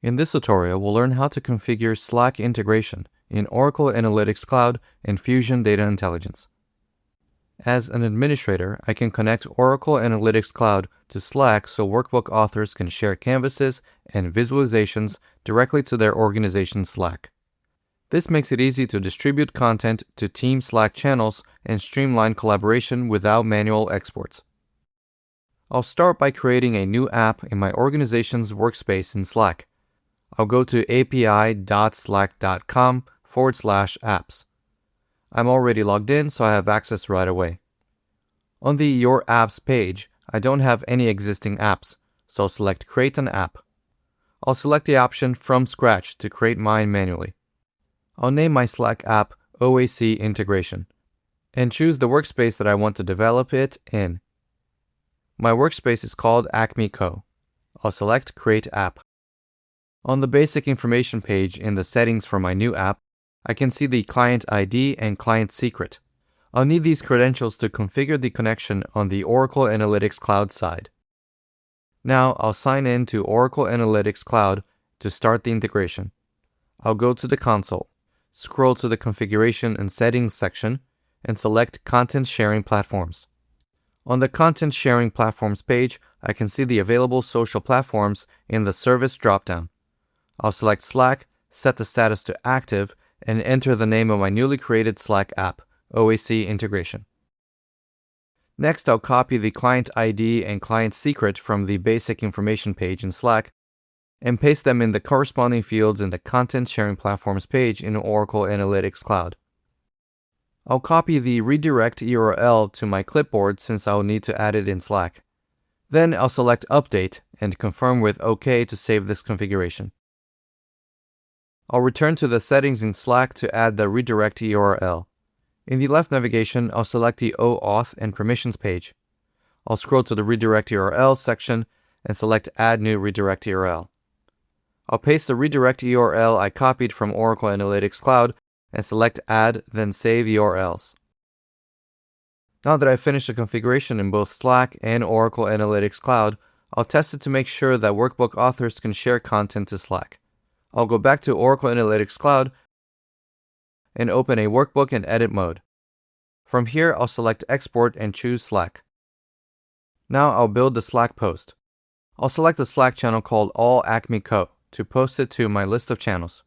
In this tutorial, we'll learn how to configure Slack integration in Oracle Analytics Cloud and Fusion Data Intelligence. As an administrator, I can connect Oracle Analytics Cloud to Slack so Workbook authors can share canvases and visualizations directly to their organization's Slack. This makes it easy to distribute content to team Slack channels and streamline collaboration without manual exports. I'll start by creating a new app in my organization's workspace in Slack. I'll go to api.slack.com/apps. I'm already logged in, so I have access right away. On the Your Apps page, I don't have any existing apps, so I'll select Create an App. I'll select the option From Scratch to create mine manually. I'll name my Slack app OAuth Integration and choose the workspace that I want to develop it in. My workspace is called Acme Co. I'll select Create App. On the basic information page in the settings for my new app, I can see the client ID and client secret. I'll need these credentials to configure the connection on the Oracle Analytics Cloud side. Now I'll sign in to Oracle Analytics Cloud to start the integration. I'll go to the console, scroll to the Configuration and Settings section, and select Content Sharing Platforms. On the Content Sharing Platforms page, I can see the available social platforms in the Service dropdown. I'll select Slack, set the status to Active, and enter the name of my newly created Slack app, OAuth Integration. Next, I'll copy the client ID and client secret from the basic information page in Slack and paste them in the corresponding fields in the Content Sharing Platforms page in Oracle Analytics Cloud. I'll copy the redirect URL to my clipboard since I'll need to add it in Slack. Then I'll select Update and confirm with OK to save this configuration. I'll return to the settings in Slack to add the redirect URL. In the left navigation, I'll select the OAuth and Permissions page. I'll scroll to the Redirect URL section and select Add New Redirect URL. I'll paste the redirect URL I copied from Oracle Analytics Cloud and select Add, then Save URLs. Now that I've finished the configuration in both Slack and Oracle Analytics Cloud, I'll test it to make sure that Workbook authors can share content to Slack. I'll go back to Oracle Analytics Cloud and open a workbook in edit mode. From here, I'll select Export and choose Slack. Now I'll build the Slack post. I'll select the Slack channel called All Acme Co. to post it to my list of channels.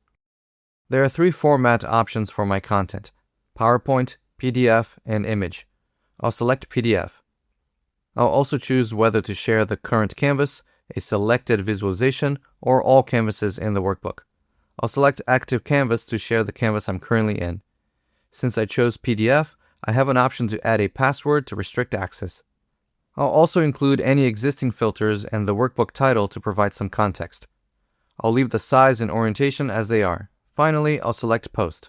There are 3 format options for my content: PowerPoint, PDF, and image. I'll select PDF. I'll also choose whether to share the current canvas, a selected visualization, or all canvases in the workbook. I'll select Active Canvas to share the canvas I'm currently in. Since I chose PDF, I have an option to add a password to restrict access. I'll also include any existing filters and the workbook title to provide some context. I'll leave the size and orientation as they are. Finally, I'll select Post.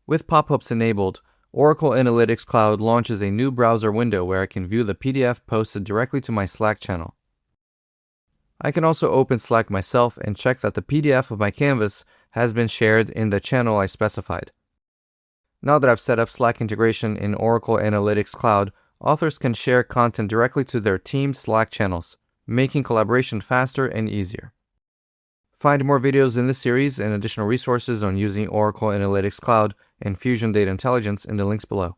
With pop-ups enabled, Oracle Analytics Cloud launches a new browser window where I can view the PDF posted directly to my Slack channel. I can also open Slack myself and check that the PDF of my canvas has been shared in the channel I specified. Now that I've set up Slack integration in Oracle Analytics Cloud, authors can share content directly to their team Slack channels, making collaboration faster and easier. Find more videos in this series and additional resources on using Oracle Analytics Cloud and Fusion Data Intelligence in the links below.